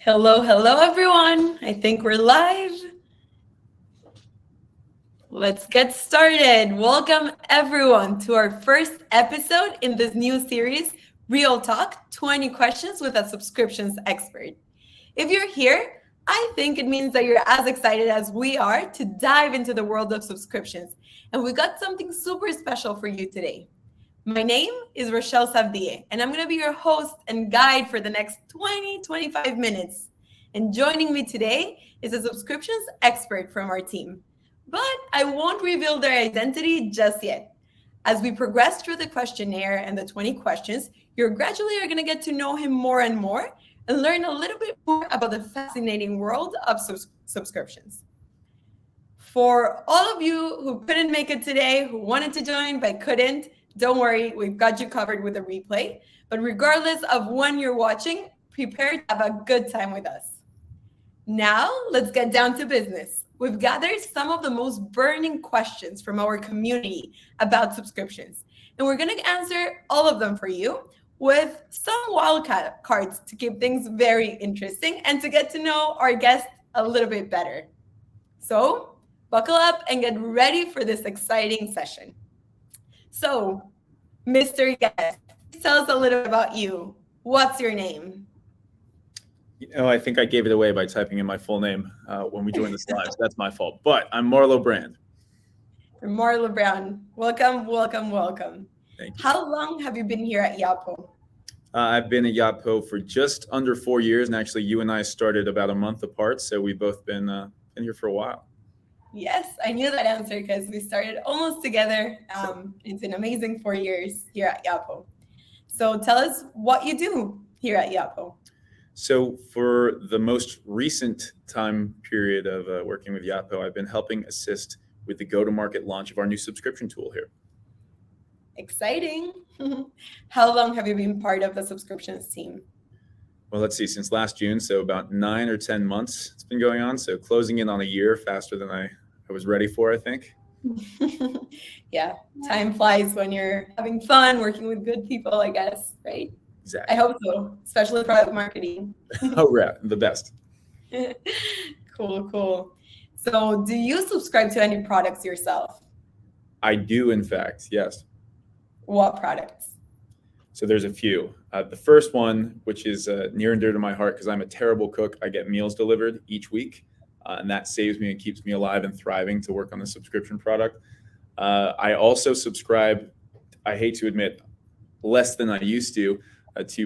Hello, hello, everyone. I think we're live. Let's get started. Welcome, everyone, to our first episode in this new series, Real Talk 20 Questions with a Subscriptions Expert. If you're here, I think it means that you're as excited as we are to dive into the world of subscriptions. And we got something super special for you today. My name is Rochelle Savdie, and I'm going to be your host and guide for the next 25 minutes. And joining me today is a subscriptions expert from our team. But I won't reveal their identity just yet. As we progress through the questionnaire and the 20 questions, you're gradually going to get to know him more and more and learn a little bit more about the fascinating world of subscriptions. For all of you who couldn't make it today, who wanted to join but couldn't, don't worry, we've got you covered with a replay. But regardless of when you're watching, prepare to have a good time with us. Now, let's get down to business. We've gathered some of the most burning questions from our community about subscriptions, and we're going to answer all of them for you with some wildcat cards to keep things very interesting and to get to know our guest a little bit better. So, buckle up and get ready for this exciting session. So, Mr. Guest, tell us a little about you. What's your name? I think I gave it away by typing in my full name when we joined the slides. That's my fault. But I'm Marlo Brand. Marlo Brown. Welcome, welcome, welcome. Thank you. How long have you been here at Yotpo? I've been at Yotpo for just under 4 years, and actually, you and I started about a month apart, so we've both been here for a while. Yes, I knew that answer because we started almost together. It's an amazing 4 years here at Yotpo. So tell us what you do here at Yotpo. So for the most recent time period of working with Yotpo, I've been helping assist with the go-to-market launch of our new subscription tool here. Exciting. How long have you been part of the subscriptions team? Well, let's see, since last June, so about 9 or 10 months it's been going on. So closing in on a year faster than I was ready for, I think. Yeah, time flies when you're having fun, working with good people, I guess, right? Exactly. I hope so, especially product marketing. Oh, yeah, the best. Cool. So do you subscribe to any products yourself? I do, in fact, yes. What products? So there's a few. The first one, which is near and dear to my heart because I'm a terrible cook, I get meals delivered each week, and that saves me and keeps me alive and thriving to work on the subscription product. I also subscribe, I hate to admit, less than I used to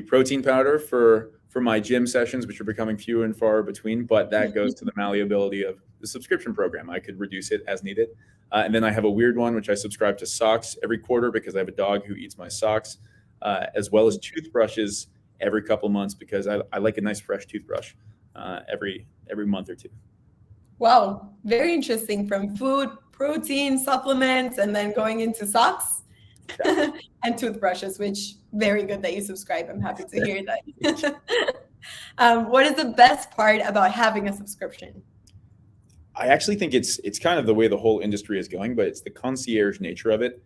protein powder for my gym sessions, which are becoming fewer and far between, but that goes to the malleability of the subscription program. I could reduce it as needed. And then I have a weird one, which I subscribe to socks every quarter because I have a dog who eats my socks, as well as toothbrushes every couple months because I like a nice fresh toothbrush every month or two. Wow, very interesting. From food, protein, supplements, and then going into socks and toothbrushes, which very good that you subscribe. I'm happy to hear that. What is the best part about having a subscription? I actually think it's kind of the way the whole industry is going, but it's the concierge nature of it.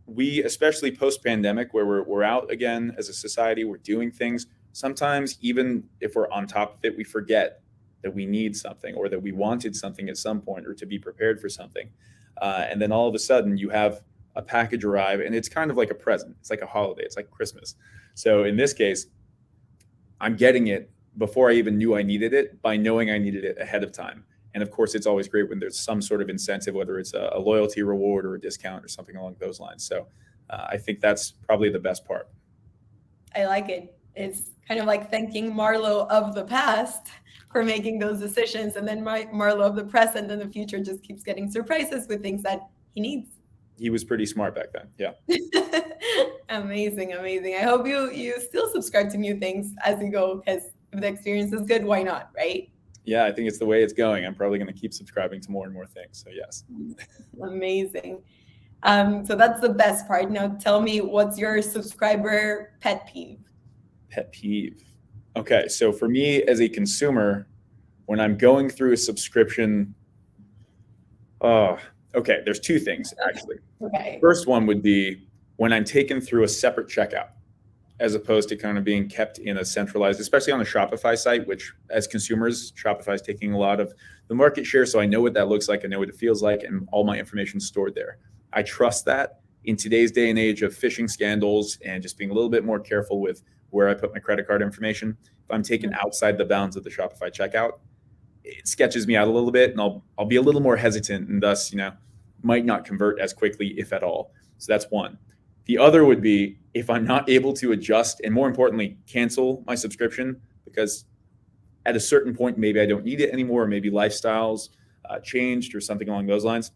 We, especially post-pandemic, where we're out again as a society, we're doing things. Sometimes even if we're on top of it, we forget that we need something or that we wanted something at some point or to be prepared for something. And then all of a sudden you have a package arrive and it's kind of like a present. It's like a holiday. It's like Christmas. So in this case, I'm getting it before I even knew I needed it by knowing I needed it ahead of time. And of course, it's always great when there's some sort of incentive, whether it's a loyalty reward or a discount or something along those lines. So I think that's probably the best part. I like it. It's kind of like thanking Marlo of the past for making those decisions. And then Marlo of the present and the future just keeps getting surprises with things that he needs. He was pretty smart back then. Yeah. Amazing. I hope you still subscribe to new things as you go, because if the experience is good, why not, right? Yeah, I think it's the way it's going. I'm probably going to keep subscribing to more and more things. So yes. Amazing. So that's the best part. Now tell me, what's your subscriber pet peeve? Pet peeve. Okay, so for me as a consumer, when I'm going through a subscription, okay, there's two things actually. Okay. First one would be when I'm taken through a separate checkout. as opposed to kind of being kept in a centralized, especially on a Shopify site, which as consumers, Shopify is taking a lot of the market share. So I know what that looks like. I know what it feels like, and all my information is stored there. I trust that in today's day and age of phishing scandals and just being a little bit more careful with where I put my credit card information. If I'm taken outside the bounds of the Shopify checkout, it sketches me out a little bit, and I'll be a little more hesitant, and thus, might not convert as quickly, if at all. So that's one. The other would be if I'm not able to adjust and, more importantly, cancel my subscription because at a certain point, maybe I don't need it anymore, or maybe lifestyles changed or something along those lines.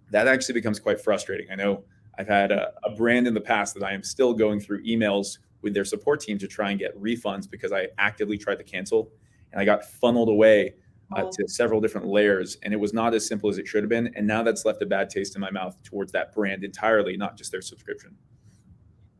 That actually becomes quite frustrating. I know I've had a brand in the past that I am still going through emails with their support team to try and get refunds because I actively tried to cancel, and I got funneled away to several different layers, and it was not as simple as it should have been. And now that's left a bad taste in my mouth towards that brand entirely, not just their subscription.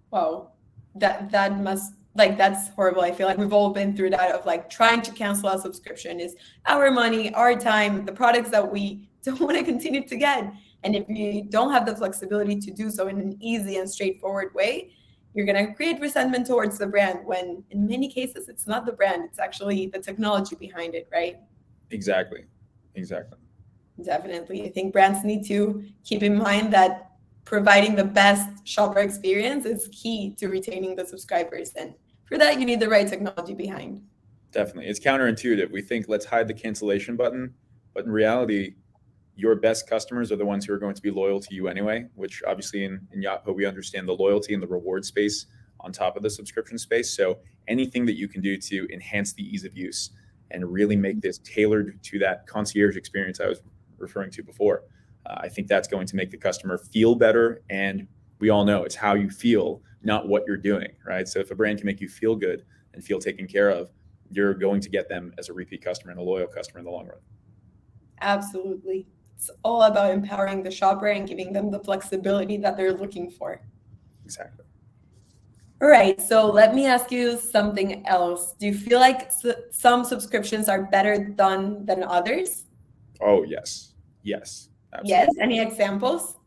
Wow, that must, that's horrible. I feel like we've all been through that of trying to cancel a subscription. Is our money, our time, the products that we don't want to continue to get. And if you don't have the flexibility to do so in an easy and straightforward way, you're going to create resentment towards the brand, when in many cases it's not the brand, it's actually the technology behind it, right? Exactly. Definitely. I think brands need to keep in mind that providing the best shopper experience is key to retaining the subscribers. And for that, you need the right technology behind. Definitely. It's counterintuitive. We think let's hide the cancellation button, but in reality, your best customers are the ones who are going to be loyal to you anyway, which obviously in Yotpo, we understand the loyalty and the reward space on top of the subscription space. So anything that you can do to enhance the ease of use and really make this tailored to that concierge experience I was referring to before, I think that's going to make the customer feel better. And we all know it's how you feel, not what you're doing, right? So if a brand can make you feel good and feel taken care of, you're going to get them as a repeat customer and a loyal customer in the long run. Absolutely. It's all about empowering the shopper and giving them the flexibility that they're looking for. Exactly. All right. So let me ask you something else. Do you feel like some subscriptions are better done than others? Oh, yes. Yes. Absolutely. Yes. Any examples?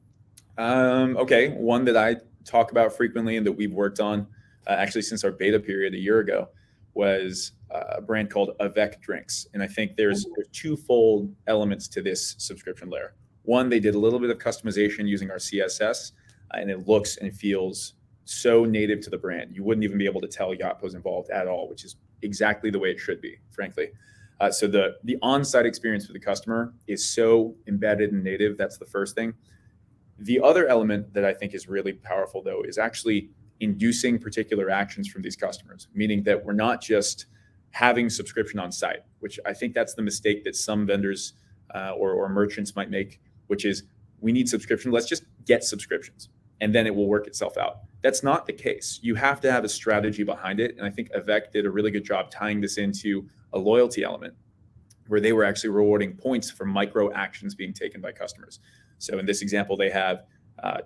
Okay. One that I talk about frequently and that we've worked on actually since our beta period a year ago was a brand called Avec Drinks. And I think there's twofold elements to this subscription layer. One, they did a little bit of customization using our CSS, and it looks and feels so native to the brand. You wouldn't even be able to tell Yotpo's involved at all, which is exactly the way it should be, frankly. So the on-site experience for the customer is so embedded and native. That's the first thing. The other element that I think is really powerful, though, is actually inducing particular actions from these customers, meaning that we're not just having subscription on site, which I think that's the mistake that some vendors or merchants might make, which is we need subscription. Let's just get subscriptions and then it will work itself out. That's not the case. You have to have a strategy behind it. And I think Avec did a really good job tying this into a loyalty element where they were actually rewarding points for micro actions being taken by customers. So in this example, they have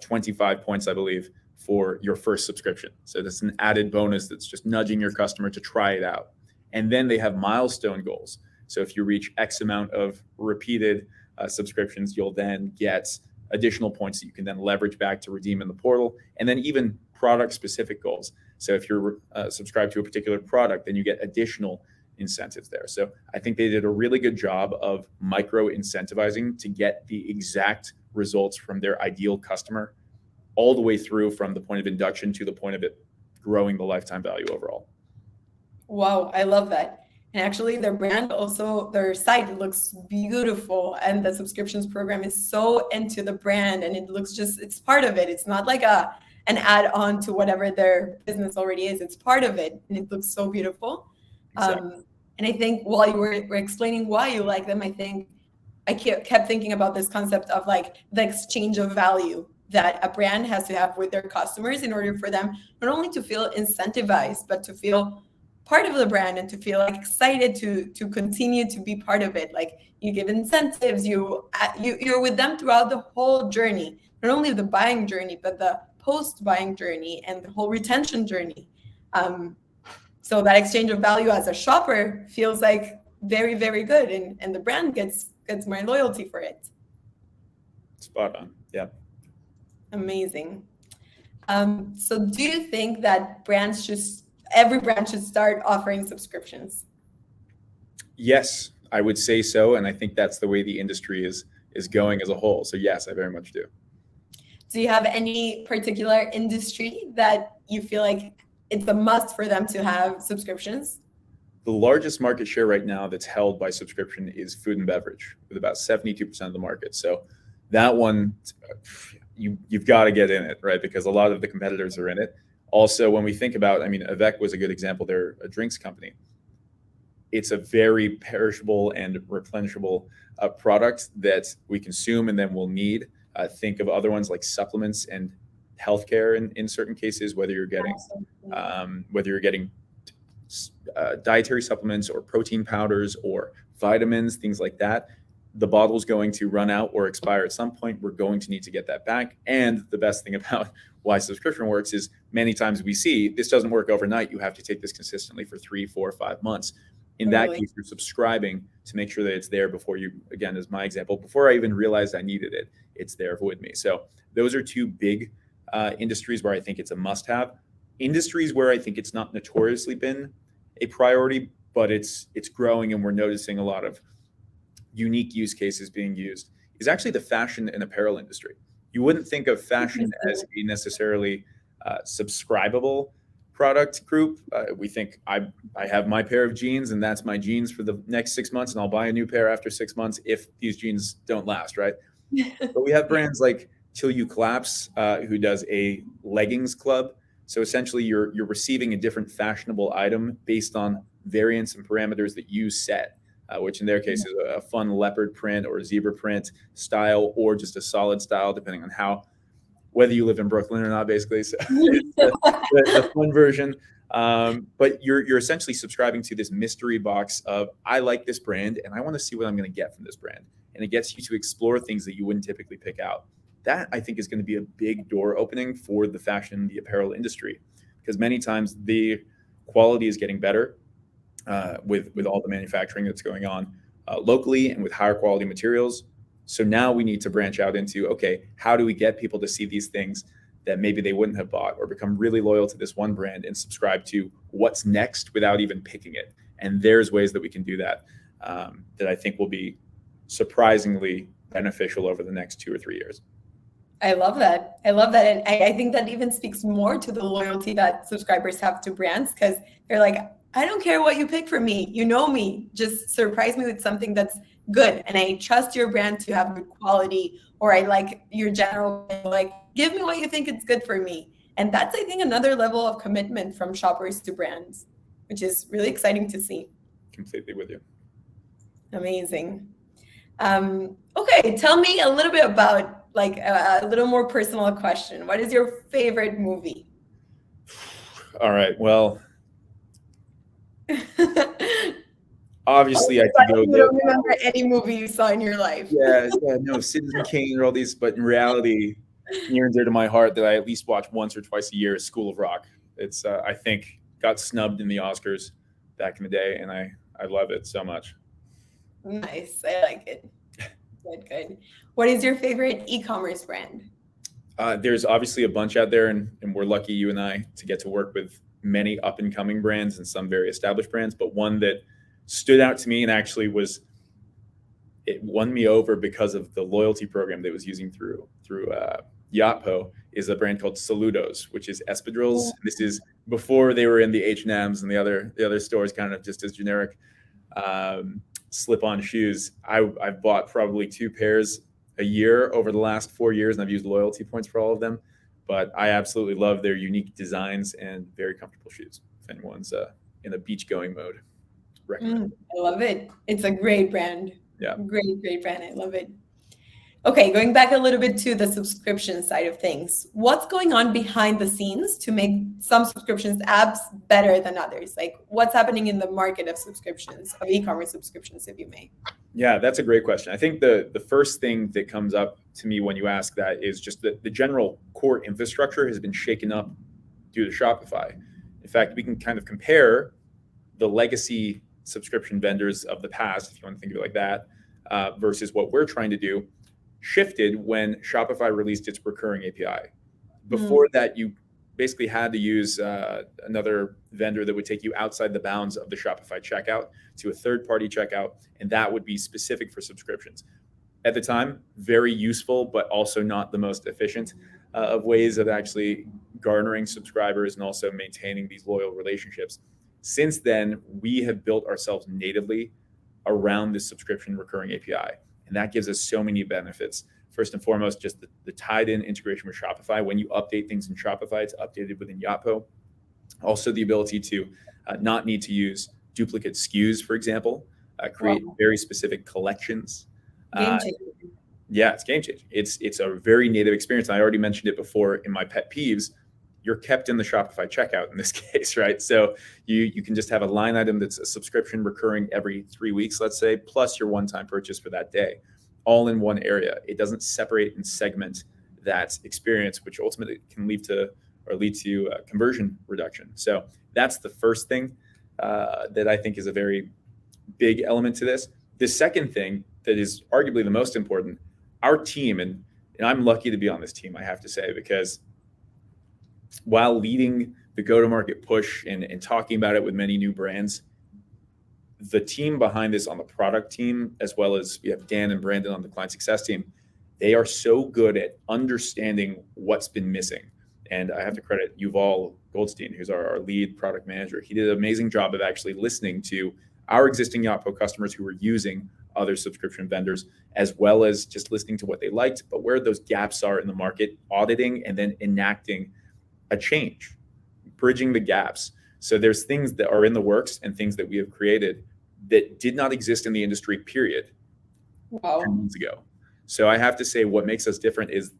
25 points, I believe, for your first subscription. So that's an added bonus that's just nudging your customer to try it out. And then they have milestone goals. So if you reach X amount of repeated subscriptions, you'll then get additional points that you can then leverage back to redeem in the portal. And then even product specific goals. So if you're subscribed to a particular product, then you get additional incentives there. So I think they did a really good job of micro incentivizing to get the exact results from their ideal customer all the way through from the point of induction to the point of it growing the lifetime value overall. Wow, I love that. And actually their brand, also their site looks beautiful, and the subscriptions program is so into the brand, and it looks just, it's part of it. It's not like an add-on to whatever their business already is. It's part of it, and it looks so beautiful. Exactly. And I think while you were explaining why you like them, I think I kept thinking about this concept of like the exchange of value that a brand has to have with their customers in order for them not only to feel incentivized, but to feel part of the brand and to feel like excited to continue to be part of it. Like you give incentives, you're with them throughout the whole journey, not only the buying journey, but the post-buying journey and the whole retention journey. So that exchange of value as a shopper feels like very, very good, and the brand gets more loyalty for it. Spot on. Yeah. Amazing. So do you think that every brand should start offering subscriptions? Yes, I would say so, and I think that's the way the industry is going as a whole. So yes, I very much do. Do you have any particular industry that you feel like it's a must for them to have subscriptions? The largest market share right now that's held by subscription is food and beverage, with about 72% of the market. So that one, you've got to get in it, right? Because a lot of the competitors are in it. Also, when we think about, I mean, Avec was a good example. They're a drinks company. It's a very perishable and replenishable product that we consume and then we'll need. Think of other ones like supplements and healthcare in certain cases, whether you're getting dietary supplements or protein powders or vitamins, things like that. The bottle's going to run out or expire at some point. We're going to need to get that back. And the best thing about why subscription works is many times we see this doesn't work overnight. You have to take this consistently for 3, 4, 5 months. In that case, you're subscribing to make sure that it's there before you, again, as my example, before I even realized I needed it, it's there with me. So those are two big industries where I think it's a must-have. Industries where I think it's not notoriously been a priority, but it's growing and we're noticing a lot of unique use cases being used is actually the fashion and apparel industry. You wouldn't think of fashion as a necessarily subscribable product group. We think I have my pair of jeans and that's my jeans for the next 6 months and I'll buy a new pair after 6 months if these jeans don't last, right? But we have brands like Till You Collapse, who does a leggings club. So essentially you're receiving a different fashionable item based on variants and parameters that you set, which in their case is a fun leopard print or a zebra print style, or just a solid style, depending on whether you live in Brooklyn or not, basically. So it's the fun version. But you're essentially subscribing to this mystery box of, I like this brand and I want to see what I'm going to get from this brand. And it gets you to explore things that you wouldn't typically pick out. That, I think, is going to be a big door opening for the fashion, the apparel industry, because many times the quality is getting better with all the manufacturing that's going on locally and with higher quality materials. So now we need to branch out into, okay, how do we get people to see these things that maybe they wouldn't have bought, or become really loyal to this one brand and subscribe to what's next without even picking it? And there's ways that we can do that that I think will be surprisingly beneficial over the next 2 or 3 years. I love that. And I think that even speaks more to the loyalty that subscribers have to brands, because they're like, I don't care what you pick for me. You know me. Just surprise me with something that's good. And I trust your brand to have good quality, or I like your general, like, give me what you think it's good for me. And that's, I think, another level of commitment from shoppers to brands, which is really exciting to see. Completely with you. Amazing. Okay, tell me a little bit about, like, a little more personal question. What is your favorite movie? All right. Well, obviously, I can go. You don't remember any movie you saw in your life. Yeah, no, Citizen Kane or all these, but in reality, near and dear to my heart that I at least watch once or twice a year is School of Rock. It's I think got snubbed in the Oscars back in the day, and I love it so much. Nice, I like it. Good. What is your favorite e-commerce brand? There's obviously a bunch out there, and we're lucky, you and I, to get to work with many up and coming brands and some very established brands. But one that stood out to me and actually it won me over because of the loyalty program that it was using through Yotpo is a brand called Saludos, which is espadrilles. This is before they were in the H&Ms and the other stores, kind of just as generic slip-on shoes. I've bought probably 2 pairs a year over the last 4 years, and I've used loyalty points for all of them. But I absolutely love their unique designs and very comfortable shoes. If anyone's in a beach-going mode, recommend. I love it. It's a great brand. Yeah. Great brand. I love it. Okay, going back a little bit to the subscription side of things. What's going on behind the scenes to make some subscriptions apps better than others? Like, what's happening in the market of subscriptions, of e-commerce subscriptions, if you may? Yeah, that's a great question. I think the first thing that comes up to me when you ask that is just that the general core infrastructure has been shaken up due to Shopify. In fact, we can kind of compare the legacy subscription vendors of the past, if you want to think of it like that, versus what we're trying to do, shifted when Shopify released its recurring API. Before that, you basically had to use another vendor that would take you outside the bounds of the Shopify checkout to a third-party checkout, and that would be specific for subscriptions. At the time, very useful, but also not the most efficient of ways of actually garnering subscribers and also maintaining these loyal relationships. Since then, we have built ourselves natively around this subscription recurring API, and that gives us so many benefits. First and foremost, just the tied-in integration with Shopify. When you update things in Shopify, it's updated within Yotpo. Also, the ability to not need to use duplicate SKUs, for example, create very specific collections. Game changer. Yeah, it's game changing. It's a very native experience. I already mentioned it before in my pet peeves. You're kept in the Shopify checkout in this case, right? So you can just have a line item that's a subscription recurring every 3 weeks, let's say, plus your one-time purchase for that day, all in one area. It doesn't separate and segment that experience, which ultimately can lead to conversion reduction. So that's the first thing that I think is a very big element to this. The second thing that is arguably the most important, our team, and I'm lucky to be on this team, I have to say, because while leading the go-to-market push and talking about it with many new brands, the team behind this on the product team, as well as we have Dan and Brandon on the client success team, they are so good at understanding what's been missing. And I have to credit Yuval Goldstein, who's our lead product manager. He did an amazing job of actually listening to our existing Yotpo customers who were using other subscription vendors, as well as just listening to what they liked, but where those gaps are in the market, auditing and then enacting a change, bridging the gaps. So there's things that are in the works and things that we have created that did not exist in the industry, period, 10 months ago. So I have to say what makes us different is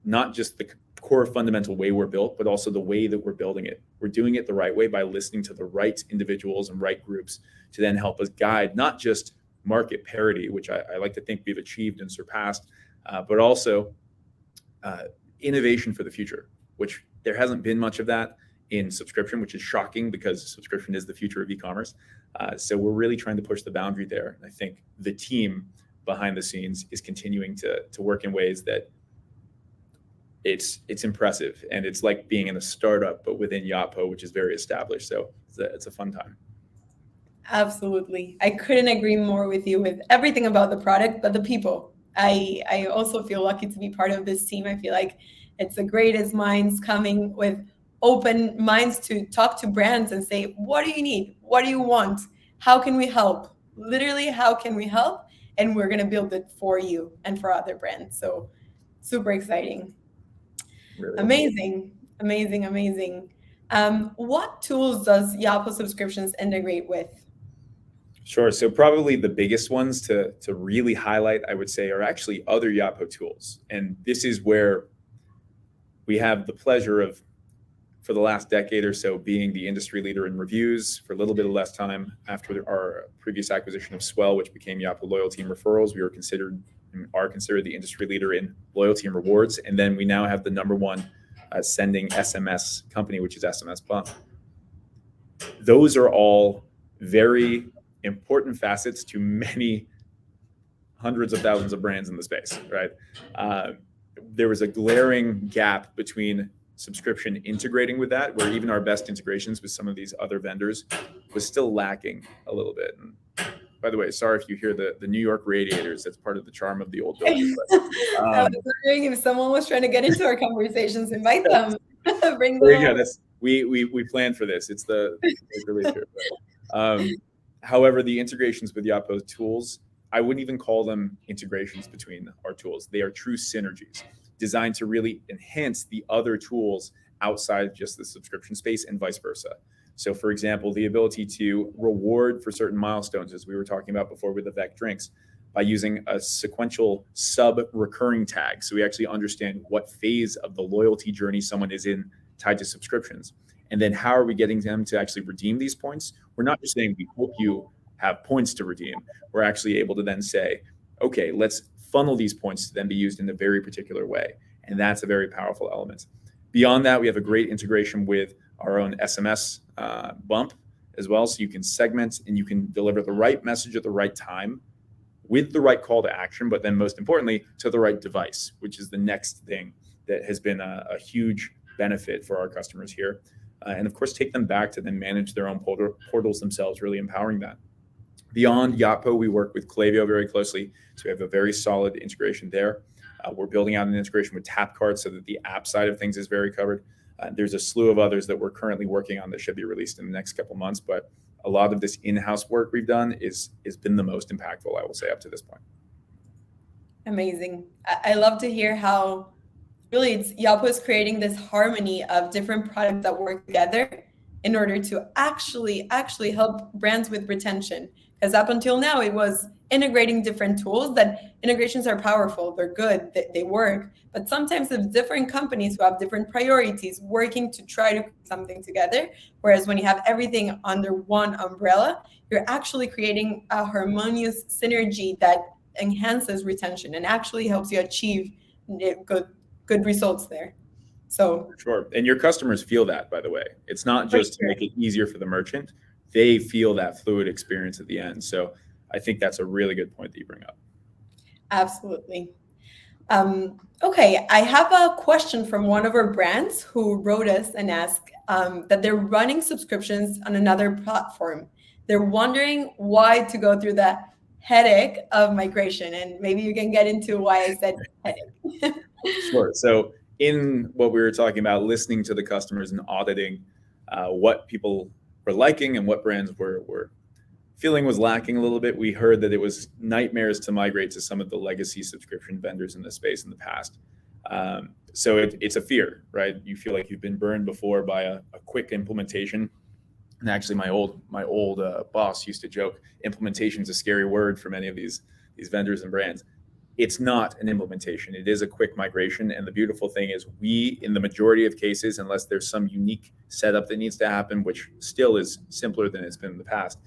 not just the core fundamental way we're built, but also the way that we're building it. We're doing it the right way by listening to the right individuals and right groups to then help us guide not just market parity, which I like to think we've achieved and surpassed, but also innovation for the future, which there hasn't been much of that in subscription, which is shocking because subscription is the future of e-commerce. So we're really trying to push the boundary there. And I think the team behind the scenes is continuing to work in ways that it's impressive. And it's like being in a startup, but within Yotpo, which is very established. So it's a fun time. Absolutely. I couldn't agree more with you with everything about the product, but the people. I also feel lucky to be part of this team. I feel like it's the greatest minds coming with open minds to talk to brands and say, what do you need? What do you want? How can we help? Literally, how can we help? And we're going to build it for you and for other brands. So super exciting. Really amazing. What tools does Yotpo Subscriptions integrate with? Sure. So probably the biggest ones to really highlight, I would say, are actually other Yotpo tools. And this is where we have the pleasure of, for the last decade or so, being the industry leader in reviews. For a little bit of less time after our previous acquisition of Swell, which became Yotpo Loyalty and Referrals, we are considered the industry leader in loyalty and rewards. And then we now have the number one sending SMS company, which is SMS Bump. Those are all very important facets to many hundreds of thousands of brands in the space, right? There was a glaring gap between subscription integrating with that, where even our best integrations with some of these other vendors was still lacking a little bit. And by the way, sorry if you hear the New York radiators. That's part of the charm of the old building. But, I was wondering if someone was trying to get into our conversations, invite them. Bring them. There you go. We planned for this. It's the relief here. But, however, the integrations with Yotpo tools, I wouldn't even call them integrations between our tools. They are true synergies designed to really enhance the other tools outside just the subscription space and vice versa. So for example, the ability to reward for certain milestones, as we were talking about before with the Vec drinks, by using a sequential sub-recurring tag. So we actually understand what phase of the loyalty journey someone is in tied to subscriptions. And then how are we getting them to actually redeem these points? We're not just saying we hope you have points to redeem. We're actually able to then say, okay, let's funnel these points to then be used in a very particular way. And that's a very powerful element. Beyond that, we have a great integration with our own SMS bump as well. So you can segment and you can deliver the right message at the right time with the right call to action, but then most importantly, to the right device, which is the next thing that has been a huge benefit for our customers here. And of course, take them back to then manage their own portals themselves, really empowering that. Beyond Yotpo, we work with Klaviyo very closely, so we have a very solid integration there. We're building out an integration with TapCard so that the app side of things is very covered. There's a slew of others that we're currently working on that should be released in the next couple months, but a lot of this in-house work we've done has been the most impactful, I will say, up to this point. Amazing. I love to hear how really Yotpo is creating this harmony of different products that work together in order to actually help brands with retention. Because up until now, it was integrating different tools. That integrations are powerful, they're good, they work. But sometimes it's different companies who have different priorities working to try to put something together. Whereas when you have everything under one umbrella, you're actually creating a harmonious synergy that enhances retention and actually helps you achieve good results there. So sure. And your customers feel that, by the way. It's not just to make it easier for the merchant. They feel that fluid experience at the end. So I think that's a really good point that you bring up. Absolutely. Okay, I have a question from one of our brands who wrote us and asked that they're running subscriptions on another platform. They're wondering why to go through the headache of migration. And maybe you can get into why I said headache. Sure. So in what we were talking about, listening to the customers and auditing what people were liking and what brands were feeling was lacking a little bit, we heard that it was nightmares to migrate to some of the legacy subscription vendors in the space in the past. So it's a fear, right? You feel like you've been burned before by a quick implementation. And actually, my old boss used to joke, implementation is a scary word for many of these vendors and brands. It's not an implementation. It is a quick migration. And the beautiful thing is we, in the majority of cases, unless there's some unique setup that needs to happen, which still is simpler than it's been in the past,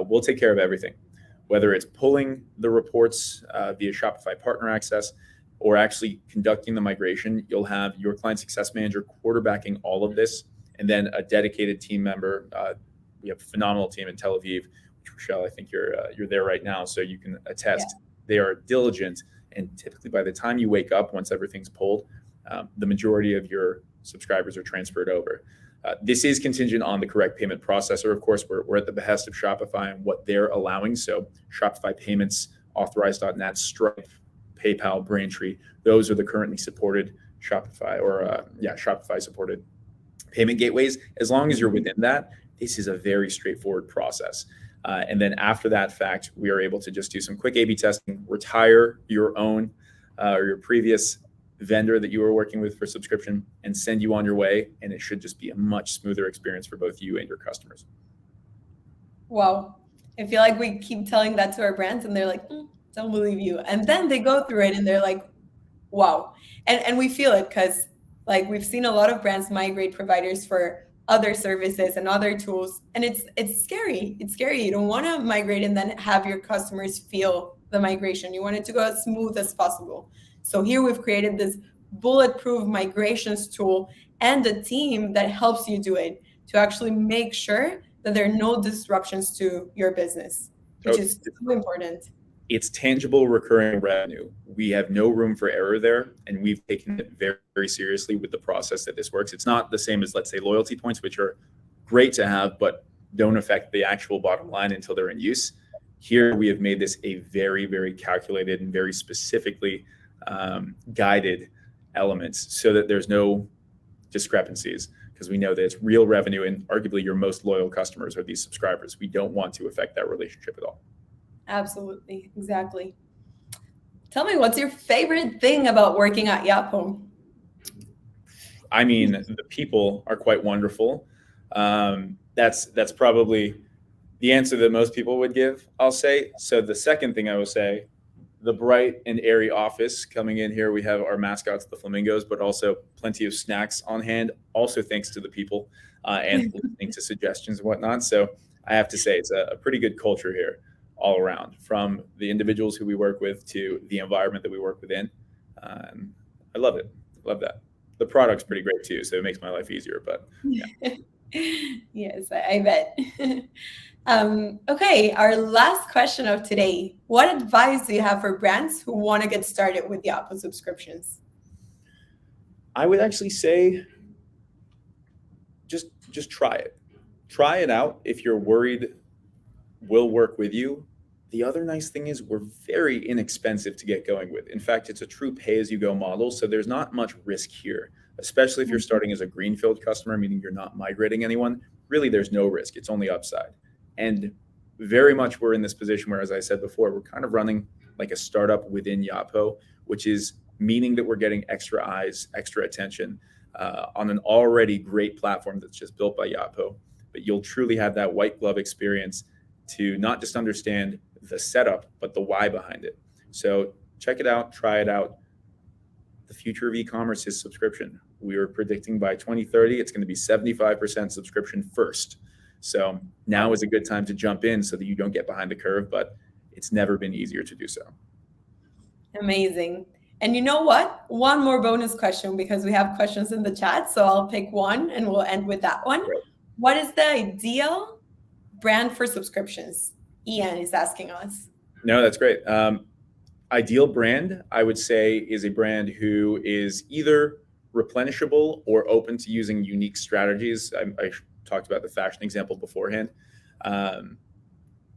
we'll take care of everything. Whether it's pulling the reports via Shopify Partner Access or actually conducting the migration, you'll have your client success manager quarterbacking all of this, and then a dedicated team member. We have a phenomenal team in Tel Aviv, which, Rochelle, I think you're there right now, so you can attest. Yeah. They are diligent, and typically by the time you wake up, once everything's pulled, the majority of your subscribers are transferred over. This is contingent on the correct payment processor. Of course, we're at the behest of Shopify and what they're allowing. So Shopify Payments, Authorize.net, Stripe, PayPal, Braintree, those are the currently supported Shopify supported payment gateways. As long as you're within that, this is a very straightforward process. And then after that fact, we are able to just do some quick A/B testing, retire your own or your previous vendor that you were working with for subscription, and send you on your way. And it should just be a much smoother experience for both you and your customers. Wow. I feel like we keep telling that to our brands and they're like, don't believe you. And then they go through it and they're like, wow. And we feel it because like we've seen a lot of brands migrate providers for other services and other tools. And it's scary. It's scary. You don't want to migrate and then have your customers feel the migration. You want it to go as smooth as possible. So here we've created this bulletproof migrations tool and a team that helps you do it to actually make sure that there are no disruptions to your business, which is so important. It's tangible recurring revenue. We have no room for error there, and we've taken it very, very seriously with the process that this works. It's not the same as, let's say, loyalty points, which are great to have, but don't affect the actual bottom line until they're in use. Here, we have made this a very, very calculated and very specifically guided elements so that there's no discrepancies, because we know that it's real revenue, and arguably your most loyal customers are these subscribers. We don't want to affect that relationship at all. Absolutely. Exactly. Tell me, what's your favorite thing about working at Yotpo? I mean, the people are quite wonderful. That's probably the answer that most people would give, I'll say. So the second thing I will say, the bright and airy office coming in here. We have our mascots, the flamingos, but also plenty of snacks on hand, also thanks to the people and listening to suggestions and whatnot. So I have to say it's a pretty good culture here all around, from the individuals who we work with to the environment that we work within. I love it. Love that. The product's pretty great too, so it makes my life easier, but yeah. Yes, I bet. Okay, our last question of today. What advice do you have for brands who want to get started with Yotpo subscriptions? I would actually say just try it. Try it out. If you're worried, we'll work with you. The other nice thing is we're very inexpensive to get going with. In fact, it's a true pay-as-you-go model, so there's not much risk here, especially if you're starting as a greenfield customer, meaning you're not migrating anyone. Really, there's no risk. It's only upside. And very much we're in this position where, as I said before, we're kind of running like a startup within Yotpo, which is meaning that we're getting extra eyes, extra attention on an already great platform that's just built by Yotpo. But you'll truly have that white glove experience to not just understand the setup, but the why behind it. So check it out, try it out. The future of e-commerce is subscription. We are predicting by 2030, it's going to be 75% subscription first. So now is a good time to jump in so that you don't get behind the curve, but it's never been easier to do so. Amazing. And you know what? One more bonus question, because we have questions in the chat. So I'll pick one and we'll end with that one. Right. What is the ideal brand for subscriptions? Ian is asking us. No, that's great. Ideal brand, I would say, is a brand who is either replenishable or open to using unique strategies. I talked about the fashion example beforehand. That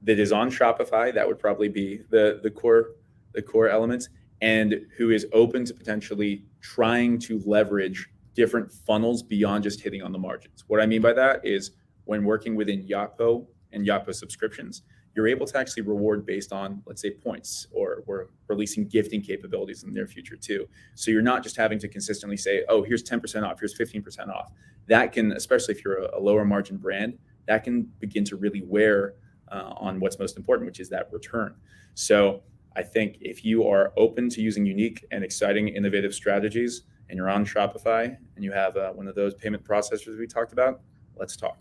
is on Shopify. That would probably be the core elements, and who is open to potentially trying to leverage different funnels beyond just hitting on the margins. What I mean by that is when working within Yotpo and Yotpo subscriptions, you're able to actually reward based on, let's say, points, or we're releasing gifting capabilities in the near future too. So you're not just having to consistently say, oh, here's 10% off, here's 15% off. That can, especially if you're a lower margin brand, that can begin to really wear on what's most important, which is that return. So I think if you are open to using unique and exciting, innovative strategies, and you're on Shopify and you have one of those payment processors we talked about, let's talk.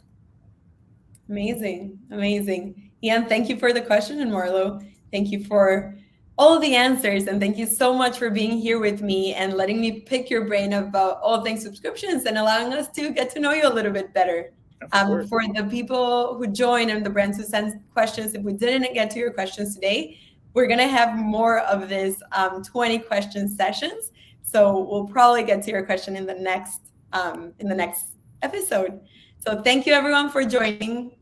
Amazing. Amazing. Ian, thank you for the question. And Marlo, thank you for all the answers. And thank you so much for being here with me and letting me pick your brain about all things subscriptions and allowing us to get to know you a little bit better. For the people who join and the brands who send questions, if we didn't get to your questions today, we're going to have more of this 20 question sessions. So we'll probably get to your question in the next episode. So thank you everyone for joining.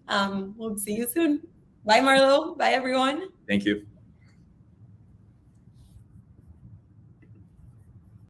We'll see you soon. Bye, Marlo. Bye, everyone. Thank you.